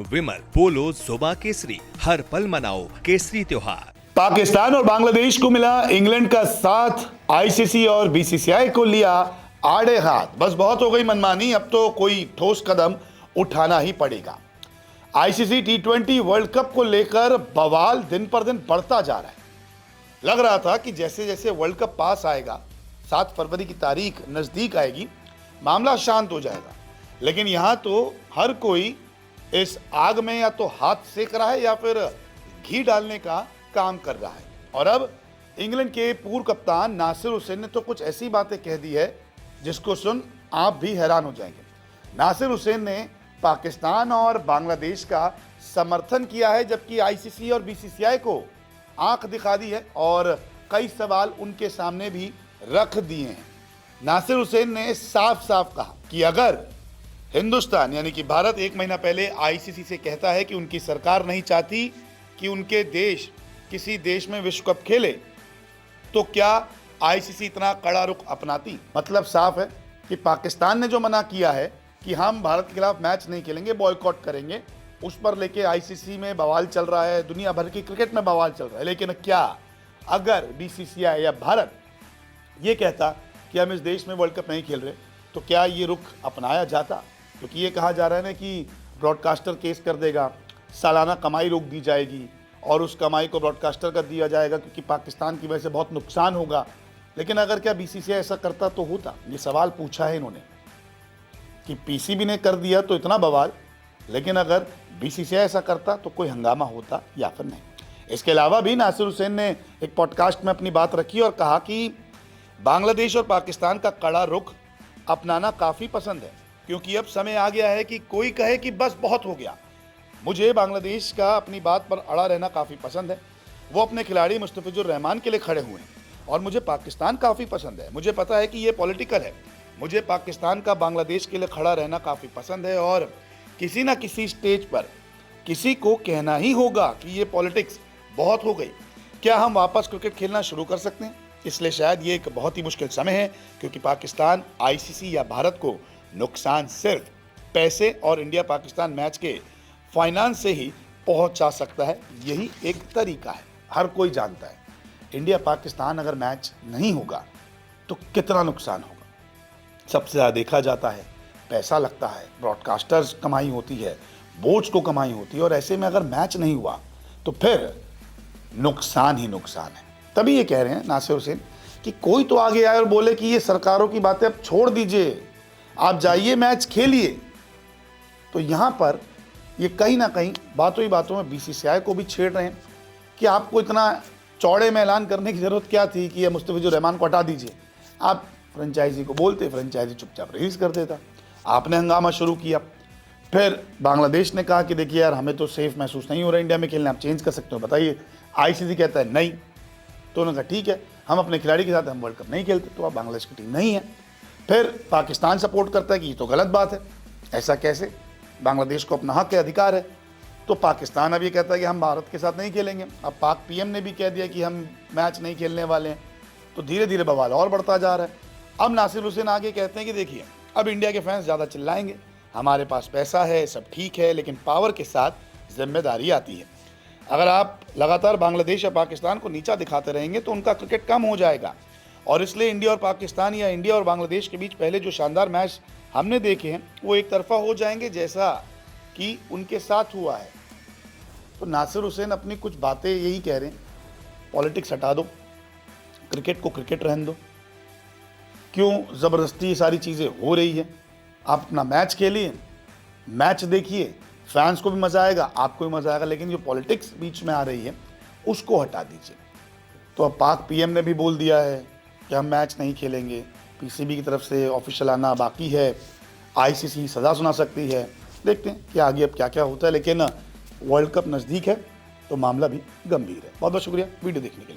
विमल, पोलो, जुबा केसरी, हर पल मनाओ केसरी त्योहार। पाकिस्तान और बांग्लादेश को मिला इंग्लैंड का साथ, आईसीसी और बीसीसीआई को लिया आड़े हाथ। बस बहुत हो गई मनमानी, अब तो कोई ठोस कदम उठाना ही पड़ेगा। आईसीसी टी20 वर्ल्ड कप को लेकर बवाल दिन पर दिन बढ़ता जा रहा है। लग रहा था कि जैसे जैसे वर्ल्ड कप पास आएगा, 7 फरवरी की तारीख नजदीक आएगी, मामला शांत हो जाएगा। लेकिन यहां तो हर कोई इस आग में या तो हाथ सेक रहा है या फिर घी डालने का काम कर रहा है। और अब इंग्लैंड के पूर्व कप्तान नासिर हुसैन ने तो कुछ ऐसी बातें कह दी है जिसको सुन आप भी हैरान हो जाएंगे। नासिर हुसैन ने पाकिस्तान और बांग्लादेश का समर्थन किया है, जबकि आईसीसी और बीसीसीआई को आंख दिखा दी है और कई सवाल उनके सामने भी रख दिए हैं। नासिर हुसैन ने साफ साफ कहा कि अगर हिंदुस्तान यानी कि भारत 1 महीना पहले आईसीसी से कहता है कि उनकी सरकार नहीं चाहती कि उनके देश किसी देश में विश्व कप खेले, तो क्या आईसीसी इतना कड़ा रुख अपनाती? मतलब साफ है कि पाकिस्तान ने जो मना किया है कि हम भारत के खिलाफ मैच नहीं खेलेंगे, बॉयकॉट करेंगे, उस पर लेके आईसीसी में बवाल चल रहा है, दुनिया भर की क्रिकेट में बवाल चल रहा है। लेकिन क्या अगर बीसीसीआई या भारत ये कहता कि हम इस देश में वर्ल्ड कप नहीं खेल रहे, तो क्या ये रुख अपनाया जाता? क्योंकि ये कहा जा रहा है ना कि ब्रॉडकास्टर केस कर देगा, सालाना कमाई रोक दी जाएगी और उस कमाई को ब्रॉडकास्टर कर दिया जाएगा क्योंकि पाकिस्तान की वजह से बहुत नुकसान होगा। लेकिन अगर क्या बीसीसीआई ऐसा करता तो होता? ये सवाल पूछा है इन्होंने कि पीसीबी ने कर दिया तो इतना बवाल, लेकिन अगर बीसीसीआई ऐसा करता तो कोई हंगामा होता या फिर नहीं। इसके अलावा भी नासिर हुसैन ने एक पॉडकास्ट में अपनी बात रखी और कहा कि बांग्लादेश और पाकिस्तान का कड़ा रुख अपनाना काफ़ी पसंद है, क्योंकि अब समय आ गया है कि कोई कहे कि बस बहुत हो गया। मुझे बांग्लादेश का अपनी बात पर अड़ा रहना काफ़ी पसंद है। वो अपने खिलाड़ी मुस्तफिजुर रहमान के लिए खड़े हुए हैं। और मुझे पाकिस्तान काफ़ी पसंद है। मुझे पता है कि ये पॉलिटिकल है। मुझे पाकिस्तान का बांग्लादेश के लिए खड़ा रहना काफ़ी पसंद है और किसी ना किसी स्टेज पर किसी को कहना ही होगा कि ये पॉलिटिक्स बहुत हो गई। क्या हम वापस क्रिकेट खेलना शुरू कर सकते हैं? इसलिए शायद ये एक बहुत ही मुश्किल समय है, क्योंकि पाकिस्तान आईसीसी या भारत को नुकसान सिर्फ पैसे और इंडिया पाकिस्तान मैच के फाइनेंस से ही पहुंचा सकता है। यही एक तरीका है। हर कोई जानता है इंडिया पाकिस्तान अगर मैच नहीं होगा तो कितना नुकसान होगा। सबसे ज़्यादा देखा जाता है, पैसा लगता है, ब्रॉडकास्टर्स कमाई होती है, बोर्ड्स को कमाई होती है, और ऐसे में अगर मैच नहीं हुआ तो फिर नुकसान ही नुकसान है। तभी ये कह रहे हैं नासिर हुसैन कि कोई तो आगे आए और बोले कि ये सरकारों की बातें अब छोड़ दीजिए, आप जाइए मैच खेलिए। तो यहाँ पर ये कहीं ना कहीं बातों ही बातों में बीसीसीआई को भी छेड़ रहे हैं कि आपको इतना चौड़े में ऐलान करने की ज़रूरत क्या थी कि ये मुस्तफिजुर रहमान को हटा दीजिए। आप फ्रेंचाइजी को बोलते, फ्रेंचाइजी चुपचाप रिलीज़ कर देता। आपने हंगामा शुरू किया। फिर बांग्लादेश ने कहा कि देखिए यार, हमें तो सेफ महसूस नहीं हो रहा इंडिया में खेलने, आप चेंज कर सकते हो, बताइए। आईसीसी कहता है नहीं, तो उन्होंने कहा ठीक है, हम अपने खिलाड़ी के साथ हम वर्ल्ड कप नहीं खेलते, तो अब बांग्लादेश की टीम नहीं है। फिर पाकिस्तान सपोर्ट करता है कि ये तो गलत बात है, ऐसा कैसे, बांग्लादेश को अपना हक है, अधिकार है। तो पाकिस्तान अब ये कहता है कि हम भारत के साथ नहीं खेलेंगे। अब पाक पीएम ने भी कह दिया कि हम मैच नहीं खेलने वाले हैं। तो धीरे धीरे बवाल और बढ़ता जा रहा है। अब नासिर हुसैन आगे कहते हैं कि देखिए, अब इंडिया के फैंस ज़्यादा चिल्लाएंगे, हमारे पास पैसा है, सब ठीक है, लेकिन पावर के साथ जिम्मेदारी आती है। अगर आप लगातार बांग्लादेश या पाकिस्तान को नीचा दिखाते रहेंगे तो उनका क्रिकेट कम हो जाएगा। और इसलिए इंडिया और पाकिस्तान या इंडिया और बांग्लादेश के बीच पहले जो शानदार मैच हमने देखे हैं वो एक तरफा हो जाएंगे, जैसा कि उनके साथ हुआ है। तो नासिर हुसैन अपनी कुछ बातें यही कह रहे हैं, पॉलिटिक्स हटा दो, क्रिकेट को क्रिकेट रहने दो। क्यों ज़बरदस्ती ये सारी चीज़ें हो रही है? आप अपना मैच खेलिए, मैच देखिए, फैंस को भी मज़ा आएगा, आपको भी मज़ा आएगा, लेकिन जो पॉलिटिक्स बीच में आ रही है उसको हटा दीजिए। तो अब पाक पीएम ने भी बोल दिया है कि हम मैच नहीं खेलेंगे। पीसीबी की तरफ से ऑफिशियल आना बाकी है। आईसीसी सज़ा सुना सकती है। देखते हैं कि आगे अब क्या क्या होता है, लेकिन वर्ल्ड कप नज़दीक है तो मामला भी गंभीर है। बहुत बहुत शुक्रिया वीडियो देखने के लिए।